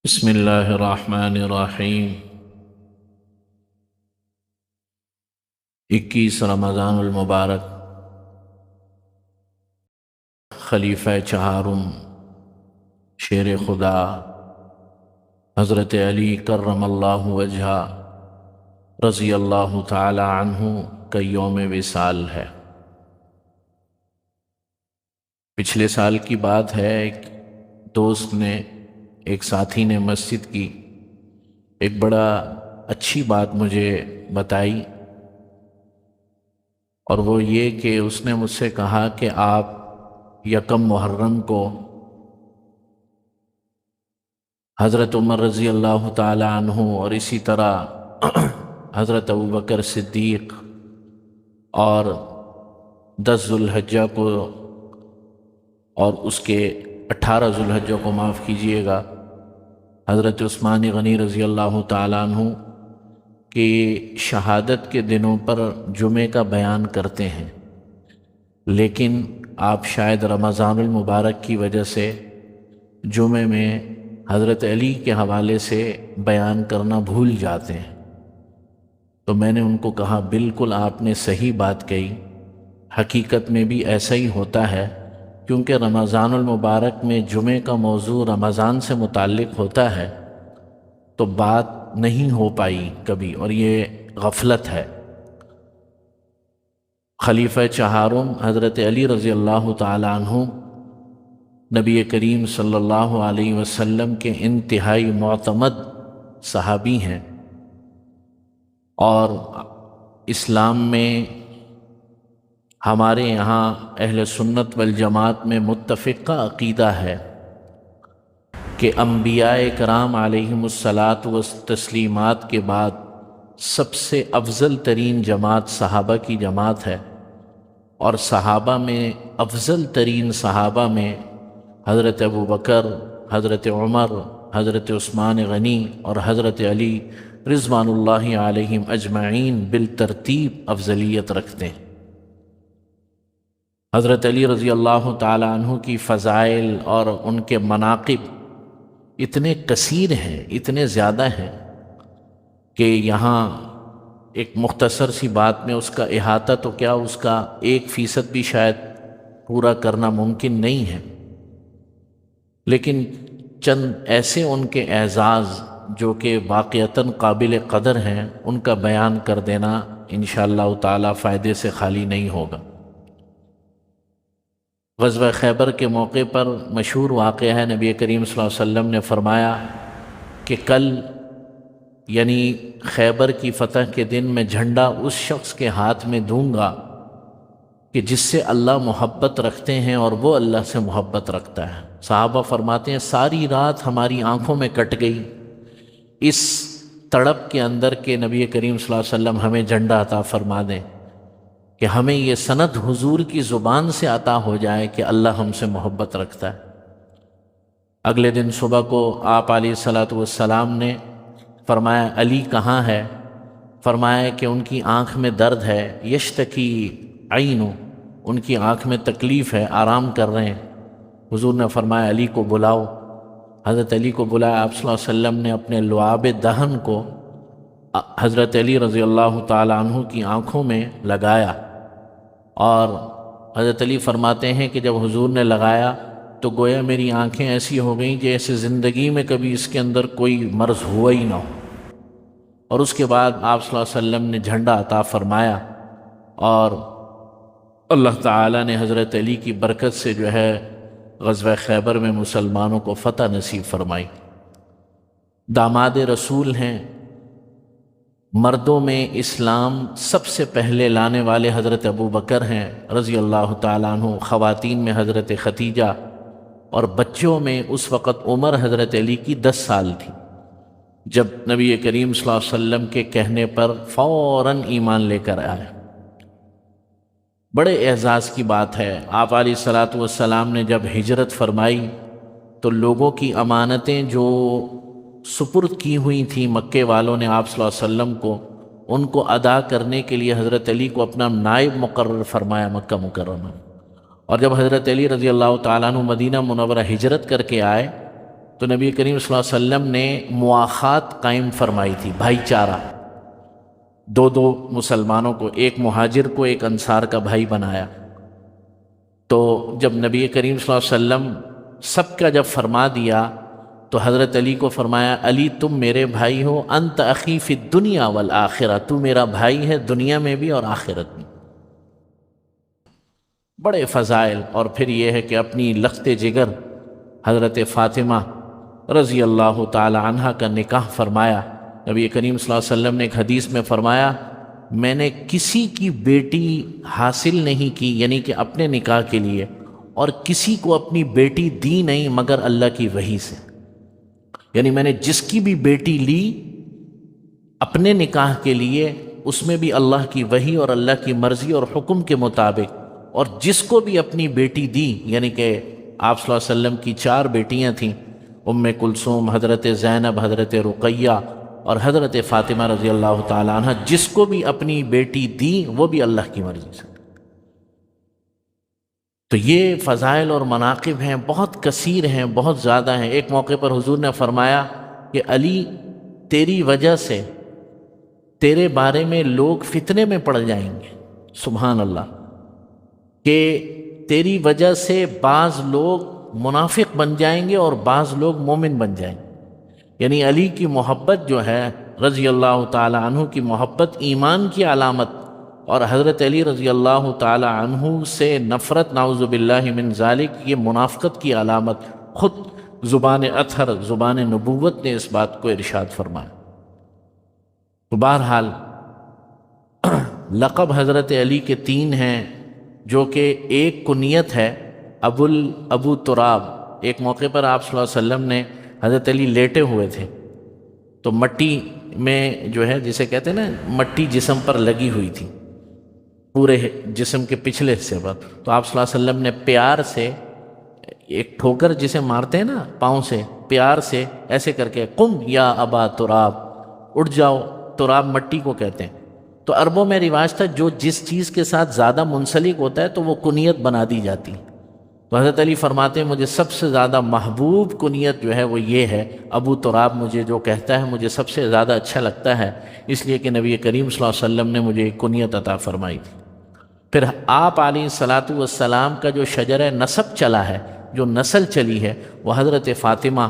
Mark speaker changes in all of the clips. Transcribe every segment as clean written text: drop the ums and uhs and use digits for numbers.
Speaker 1: بسم اللہ الرحمن الرحیم 21 رمضان المبارک خلیفہ چہارم شیر خدا حضرت علی کرم اللہ وجہہ رضی اللہ تعالی عنہ کا یوم وصال ہے۔ پچھلے سال کی بات ہے، ایک دوست نے، ایک ساتھی نے مسجد کی ایک بڑا اچھی بات مجھے بتائی، اور وہ یہ کہ اس نے مجھ سے کہا کہ آپ یکم محرم کو حضرت عمر رضی اللہ تعالی عنہ اور اسی طرح حضرت ابوبکر صدیق اور 10 ذوالحجہ کو اور اس کے 18 ذوالحجہ کو معاف کیجئے گا حضرت عثمان غنی رضی اللہ تعالیٰ عنہ کی شہادت کے دنوں پر جمعے کا بیان کرتے ہیں، لیکن آپ شاید رمضان المبارک کی وجہ سے جمعے میں حضرت علی کے حوالے سے بیان کرنا بھول جاتے ہیں۔ تو میں نے ان کو کہا بالکل آپ نے صحیح بات کہی، حقیقت میں بھی ایسا ہی ہوتا ہے، کیونکہ رمضان المبارک میں جمعے کا موضوع رمضان سے متعلق ہوتا ہے تو بات نہیں ہو پائی کبھی، اور یہ غفلت ہے۔ خلیفہ چہارم حضرت علی رضی اللہ تعالی عنہ نبی کریم صلی اللہ علیہ وسلم کے انتہائی معتمد صحابی ہیں، اور اسلام میں ہمارے یہاں اہل سنت والجماعت میں متفقہ عقیدہ ہے کہ انبیاء کرام علیہم الصلاۃ والتسلیمات کے بعد سب سے افضل ترین جماعت صحابہ کی جماعت ہے، اور صحابہ میں افضل ترین صحابہ میں حضرت ابوبکر، حضرت عمر، حضرت عثمان غنی اور حضرت علی رضوان اللہ علیہم اجمعین بالترتیب افضلیت رکھتے ہیں۔ حضرت علی رضی اللہ تعالی عنہ کی فضائل اور ان کے مناقب اتنے کثیر ہیں، اتنے زیادہ ہیں کہ یہاں ایک مختصر سی بات میں اس کا احاطہ تو کیا، اس کا 1% بھی شاید پورا کرنا ممکن نہیں ہے، لیکن چند ایسے ان کے اعزاز جو کہ واقعتاً قابل قدر ہیں، ان کا بیان کر دینا انشاءاللہ تعالی فائدے سے خالی نہیں ہوگا۔ غزوہ خیبر کے موقع پر مشہور واقعہ ہے، نبی کریم صلی اللہ علیہ وسلم نے فرمایا کہ کل یعنی خیبر کی فتح کے دن میں جھنڈا اس شخص کے ہاتھ میں دوں گا کہ جس سے اللہ محبت رکھتے ہیں اور وہ اللہ سے محبت رکھتا ہے۔ صحابہ فرماتے ہیں ساری رات ہماری آنکھوں میں کٹ گئی اس تڑپ کے اندر کہ نبی کریم صلی اللہ علیہ وسلم ہمیں جھنڈا عطا فرما دیں، کہ ہمیں یہ سند حضور کی زبان سے عطا ہو جائے کہ اللہ ہم سے محبت رکھتا ہے۔ اگلے دن صبح کو آپ علیہ الصلاۃ والسلام نے فرمایا علی کہاں ہے؟ فرمایا کہ ان کی آنکھ میں درد ہے، یشتکی عینو، ان کی آنکھ میں تکلیف ہے، آرام کر رہے ہیں۔ حضور نے فرمایا علی کو بلاؤ۔ حضرت علی کو بلایا، آپ صلی اللہ علیہ وسلم نے اپنے لعاب دہن کو حضرت علی رضی اللہ تعالی عنہ کی آنکھوں میں لگایا، اور حضرت علی فرماتے ہیں کہ جب حضور نے لگایا تو گویا میری آنکھیں ایسی ہو گئیں جیسے زندگی میں کبھی اس کے اندر کوئی مرض ہوا ہی نہ ہو۔ اور اس کے بعد آپ صلی اللہ علیہ وسلم نے جھنڈا عطا فرمایا، اور اللہ تعالیٰ نے حضرت علی کی برکت سے جو ہے غزوہ خیبر میں مسلمانوں کو فتح نصیب فرمائی۔ داماد رسول ہیں، مردوں میں اسلام سب سے پہلے لانے والے حضرت ابوبکر ہیں رضی اللہ تعالیٰ عنہ، خواتین میں حضرت ختیجہ، اور بچوں میں اس وقت عمر حضرت علی کی 10 سال تھی جب نبی کریم صلی اللہ علیہ وسلم کے کہنے پر فوراً ایمان لے کر آئے۔ بڑے اعزاز کی بات ہے، آپ علیہ الصلاۃ والسلام نے جب ہجرت فرمائی تو لوگوں کی امانتیں جو سپرد کی ہوئی تھیں مکے والوں نے آپ صلی اللہ علیہ وسلم کو، ان کو ادا کرنے کے لیے حضرت علی کو اپنا نائب مقرر فرمایا مکہ مکرمہ۔ اور جب حضرت علی رضی اللہ تعالیٰ عنہ مدینہ منورہ ہجرت کر کے آئے تو نبی کریم صلی اللہ علیہ وسلم نے مواخات قائم فرمائی تھی، بھائی چارہ، دو دو مسلمانوں کو، ایک مہاجر کو ایک انصار کا بھائی بنایا۔ تو جب نبی کریم صلی اللہ علیہ وسلم سب کا جب فرما دیا تو حضرت علی کو فرمایا، علی تم میرے بھائی ہو، انت اخی فی الدنیا والآخرہ، تو میرا بھائی ہے دنیا میں بھی اور آخرت میں۔ بڑے فضائل۔ اور پھر یہ ہے کہ اپنی لخت جگر حضرت فاطمہ رضی اللہ تعالی عنہ کا نکاح فرمایا۔ نبی کریم صلی اللہ علیہ وسلم نے ایک حدیث میں فرمایا، میں نے کسی کی بیٹی حاصل نہیں کی، یعنی کہ اپنے نکاح کے لیے، اور کسی کو اپنی بیٹی دی نہیں مگر اللہ کی وحی سے۔ یعنی میں نے جس کی بھی بیٹی لی اپنے نکاح کے لیے، اس میں بھی اللہ کی وحی اور اللہ کی مرضی اور حکم کے مطابق، اور جس کو بھی اپنی بیٹی دی، یعنی کہ آپ صلی اللہ علیہ وسلم کی 4 بیٹیاں تھیں، ام کلثوم، حضرت زینب، حضرت رقیہ اور حضرت فاطمہ رضی اللہ تعالی عنہ، جس کو بھی اپنی بیٹی دی وہ بھی اللہ کی مرضی سے۔ تو یہ فضائل اور مناقب ہیں، بہت کثیر ہیں، بہت زیادہ ہیں۔ ایک موقع پر حضور نے فرمایا کہ علی تیری وجہ سے تیرے بارے میں لوگ فتنے میں پڑ جائیں گے، سبحان اللہ، کہ تیری وجہ سے بعض لوگ منافق بن جائیں گے اور بعض لوگ مومن بن جائیں گے۔ یعنی علی کی محبت جو ہے رضی اللہ تعالی عنہ کی محبت ایمان کی علامت، اور حضرت علی رضی اللہ تعالی عنہ سے نفرت نعوذ باللہ من ذالک یہ منافقت کی علامت۔ خود زبان اطہر، زبان نبوت نے اس بات کو ارشاد فرمایا۔ تو بہرحال لقب حضرت علی کے 3 ہیں، جو کہ ایک کنیت ہے ابو تراب۔ ایک موقع پر آپ صلی اللہ علیہ وسلم نے حضرت علی لیٹے ہوئے تھے، تو مٹی میں جو ہے جسے کہتے ہیں نا، مٹی جسم پر لگی ہوئی تھی، پورے جسم کے پچھلے حصے پر۔ تو آپ صلی اللہ علیہ وسلم نے پیار سے ایک ٹھوکر جسے مارتے ہیں نا پاؤں سے، پیار سے ایسے کر کے، قم یا ابا تراب، اٹھ جاؤ، تراب مٹی کو کہتے ہیں۔ تو عربوں میں رواج تھا جو جس چیز کے ساتھ زیادہ منسلک ہوتا ہے تو وہ کنیت بنا دی جاتی۔ تو حضرت علی فرماتے ہیں مجھے سب سے زیادہ محبوب کنیت جو ہے وہ یہ ہے، ابو تراب مجھے جو کہتا ہے مجھے سب سے زیادہ اچھا لگتا ہے، اس لیے کہ نبی کریم صلی اللہ علیہ وسلم نے مجھے کنیت عطا فرمائی تھی۔ پھر آپ علیہ الصلاۃ والسلام کا جو شجرہ نسب چلا ہے، جو نسل چلی ہے، وہ حضرت فاطمہ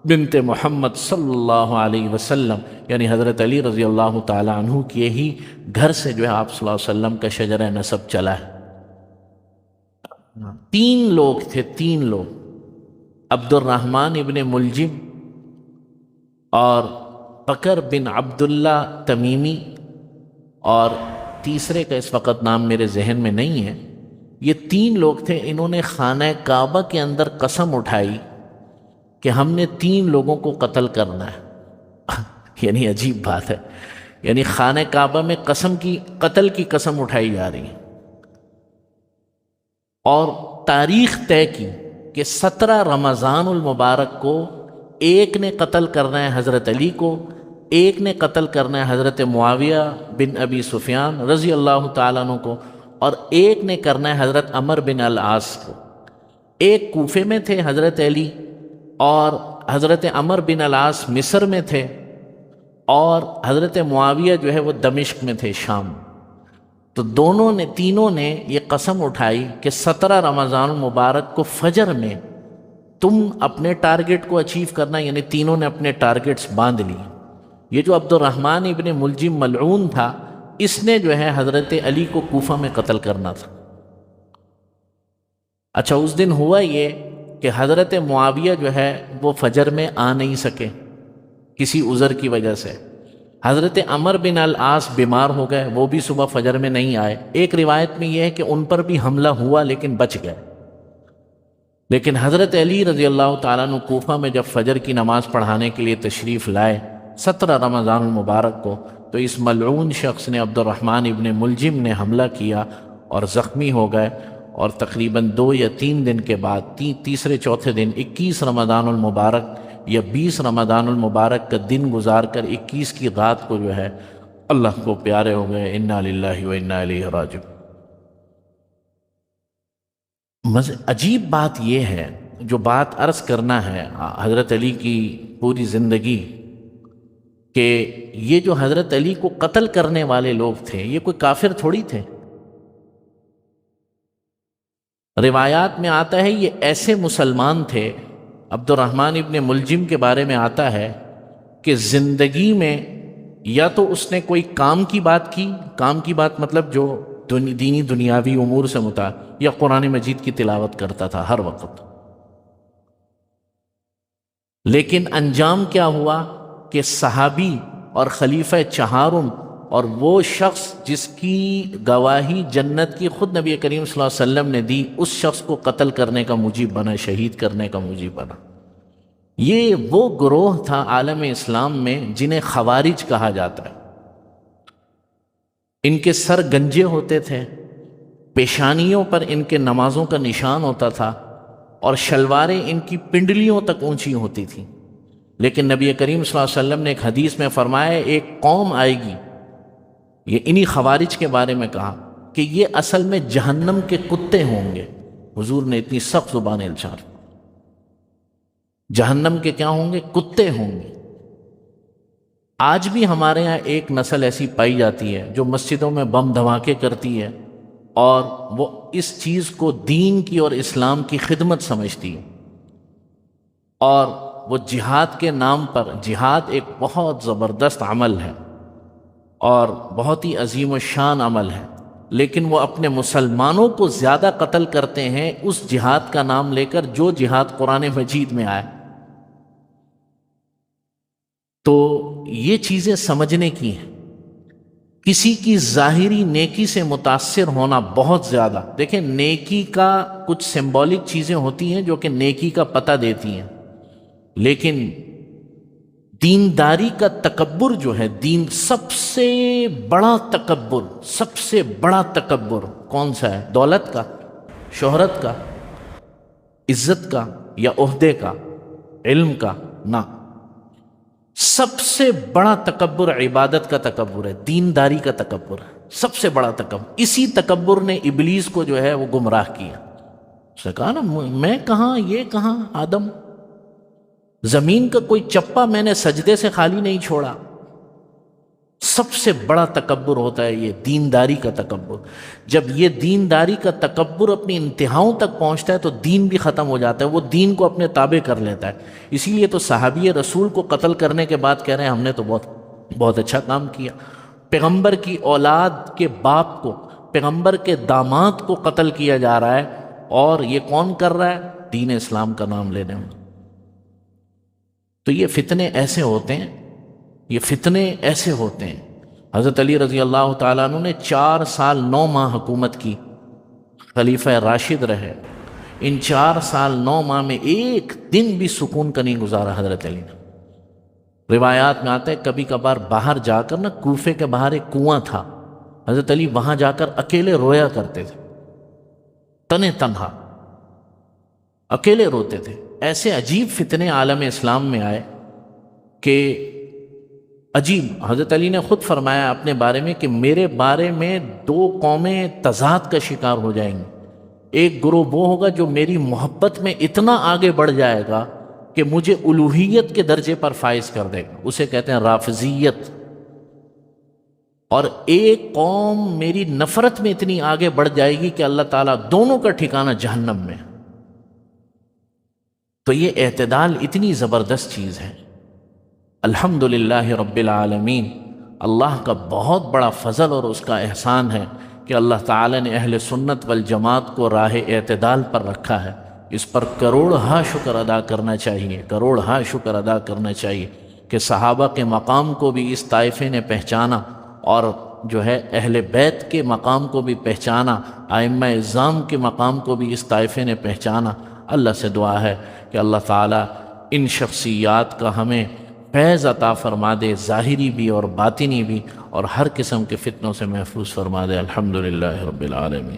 Speaker 1: بنت محمد صلی اللہ علیہ وسلم، یعنی حضرت علی رضی اللہ تعالی عنہ کے ہی گھر سے جو ہے آپ صلی اللہ علیہ وسلم کا شجرہ نسب چلا ہے۔ 3 لوگ تھے، 3 لوگ، عبد الرحمن ابن ملجم اور بکر بن عبداللہ تمیمی، اور تیسرے کا اس وقت نام میرے ذہن میں نہیں ہے۔ یہ 3 لوگ تھے، انہوں نے خانہ کعبہ کے اندر قسم اٹھائی کہ ہم نے 3 لوگوں کو قتل کرنا ہے۔ یعنی عجیب بات ہے، یعنی خانہ کعبہ میں قتل کی قسم اٹھائی جا رہی ہے، اور تاریخ طے کی کہ 17 رمضان المبارک کو ایک نے قتل کرنا ہے حضرت علی کو، ایک نے قتل کرنا ہے حضرت معاویہ بن ابی سفیان رضی اللہ تعالیٰ عنہ کو، اور ایک نے کرنا ہے حضرت عمر بن العاص کو۔ ایک کوفے میں تھے حضرت علی، اور حضرت عمر بن العاص مصر میں تھے، اور حضرت معاویہ جو ہے وہ دمشق میں تھے، شام۔ تو تینوں نے یہ قسم اٹھائی کہ 17 رمضان المبارک کو فجر میں تم اپنے ٹارگٹ کو اچیو کرنا، یعنی تینوں نے اپنے ٹارگٹس باندھ لی۔ یہ جو عبد الرحمن ابن ملجم ملعون تھا، اس نے جو ہے حضرت علی کو کوفہ میں قتل کرنا تھا۔ اچھا، اس دن ہوا یہ کہ حضرت معاویہ جو ہے وہ فجر میں آ نہیں سکے کسی عذر کی وجہ سے، حضرت عمر بن العاص بیمار ہو گئے، وہ بھی صبح فجر میں نہیں آئے۔ ایک روایت میں یہ ہے کہ ان پر بھی حملہ ہوا لیکن بچ گئے۔ لیکن حضرت علی رضی اللہ تعالیٰ عنہ کوفہ میں جب فجر کی نماز پڑھانے کے لیے تشریف لائے 17 رمضان المبارک کو، تو اس ملعون شخص نے، عبد الرحمن ابن ملجم نے حملہ کیا اور زخمی ہو گئے، اور تقریباً 2 یا 3 دن کے بعد، تیسرے چوتھے دن 21 رمضان المبارک یا 20 رمضان المبارک کا دن گزار کر 21 کی رات کو جو ہے اللہ کو پیارے ہو گئے۔ انا للہ و انا الیہ راجعون۔ عجیب بات یہ ہے جو بات عرض کرنا ہے حضرت علی کی پوری زندگی، کہ یہ جو حضرت علی کو قتل کرنے والے لوگ تھے یہ کوئی کافر تھوڑی تھے۔ روایات میں آتا ہے یہ ایسے مسلمان تھے، عبد الرحمن ابن ملجم کے بارے میں آتا ہے کہ زندگی میں یا تو اس نے کوئی کام کی بات کی، کام کی بات مطلب جو دینی دنیاوی امور سے متعلق، یا قرآن مجید کی تلاوت کرتا تھا ہر وقت۔ لیکن انجام کیا ہوا کہ صحابی اور خلیفہ چہارم اور وہ شخص جس کی گواہی جنت کی خود نبی کریم صلی اللہ علیہ وسلم نے دی، اس شخص کو قتل کرنے کا موجب بنا، شہید کرنے کا موجب بنا۔ یہ وہ گروہ تھا عالم اسلام میں جنہیں خوارج کہا جاتا ہے۔ ان کے سر گنجے ہوتے تھے، پیشانیوں پر ان کے نمازوں کا نشان ہوتا تھا، اور شلواریں ان کی پنڈلیوں تک اونچی ہوتی تھیں۔ لیکن نبی کریم صلی اللہ علیہ وسلم نے ایک حدیث میں فرمایا ایک قوم آئے گی، یہ انہی خوارج کے بارے میں کہا کہ یہ اصل میں جہنم کے کتے ہوں گے۔ حضور نے اتنی سخت زبان ارشاد، جہنم کے کیا ہوں گے؟ کتے ہوں گے۔ آج بھی ہمارے ہاں ایک نسل ایسی پائی جاتی ہے جو مسجدوں میں بم دھماکے کرتی ہے، اور وہ اس چیز کو دین کی اور اسلام کی خدمت سمجھتی ہے، اور وہ جہاد کے نام پر، جہاد ایک بہت زبردست عمل ہے اور بہت ہی عظیم و شان عمل ہے، لیکن وہ اپنے مسلمانوں کو زیادہ قتل کرتے ہیں اس جہاد کا نام لے کر جو جہاد قرآن مجید میں آئے۔ تو یہ چیزیں سمجھنے کی ہیں۔ کسی کی ظاہری نیکی سے متاثر ہونا بہت زیادہ، دیکھیں نیکی کا کچھ سمبولک چیزیں ہوتی ہیں جو کہ نیکی کا پتہ دیتی ہیں، لیکن دینداری کا تکبر جو ہے، دین سب سے بڑا تکبر، سب سے بڑا تکبر کون سا ہے؟ دولت کا، شہرت کا، عزت کا، یا عہدے کا، علم کا؟ نہ، سب سے بڑا تکبر عبادت کا تکبر ہے، دینداری کا تکبر ہے، سب سے بڑا تکبر۔ اسی تکبر نے ابلیس کو جو ہے وہ گمراہ کیا۔ اس نے کہا نا میں کہاں، یہ کہاں، آدم زمین کا کوئی چپا میں نے سجدے سے خالی نہیں چھوڑا۔ سب سے بڑا تکبر ہوتا ہے یہ دینداری کا تکبر۔ جب یہ دینداری کا تکبر اپنی انتہاؤں تک پہنچتا ہے تو دین بھی ختم ہو جاتا ہے، وہ دین کو اپنے تابع کر لیتا ہے۔ اسی لیے تو صحابی رسول کو قتل کرنے کے بعد کہہ رہے ہیں ہم نے تو بہت اچھا کام کیا۔ پیغمبر کی اولاد کے باپ کو، پیغمبر کے داماد کو قتل کیا جا رہا ہے، اور یہ کون کر رہا ہے؟ دین اسلام کا نام لینے میں۔ تو یہ فتنے ایسے ہوتے ہیں، یہ فتنے ایسے ہوتے ہیں۔ حضرت علی رضی اللہ تعالیٰ عنہ نے 4 سال 9 ماہ حکومت کی، خلیفہ راشد رہے۔ ان 4 سال 9 ماہ میں ایک دن بھی سکون کا نہیں گزارا حضرت علی نے۔ روایات میں آتا ہے کبھی کبھار باہر جا کر نا، کوفے کے باہر ایک کنواں تھا، حضرت علی وہاں جا کر اکیلے رویا کرتے تھے، تنے تنہا اکیلے روتے تھے۔ ایسے عجیب فتنے عالم اسلام میں آئے کہ عجیب۔ حضرت علی نے خود فرمایا اپنے بارے میں کہ میرے بارے میں 2 قومیں تضاد کا شکار ہو جائیں گی۔ ایک گروہ وہ ہوگا جو میری محبت میں اتنا آگے بڑھ جائے گا کہ مجھے الوہیت کے درجے پر فائز کر دے گا، اسے کہتے ہیں رافضیت۔ اور ایک قوم میری نفرت میں اتنی آگے بڑھ جائے گی کہ اللہ تعالیٰ دونوں کا ٹھکانہ جہنم میں۔ تو یہ اعتدال اتنی زبردست چیز ہے۔ الحمدللہ رب العالمین، اللہ کا بہت بڑا فضل اور اس کا احسان ہے کہ اللہ تعالی نے اہل سنت والجماعت کو راہ اعتدال پر رکھا ہے۔ اس پر کروڑہا شکر ادا کرنا چاہیے، کروڑہا شکر ادا کرنا چاہیے کہ صحابہ کے مقام کو بھی اس طائفے نے پہچانا، اور جو ہے اہل بیت کے مقام کو بھی پہچانا، ائمہ اعظام کے مقام کو بھی اس طائفے نے پہچانا۔ اللہ سے دعا ہے کہ اللہ تعالیٰ ان شخصیات کا ہمیں فیض عطا فرما دے، ظاہری بھی اور باطنی بھی، اور ہر قسم کے فتنوں سے محفوظ فرما دے۔ الحمدللہ رب العالمین۔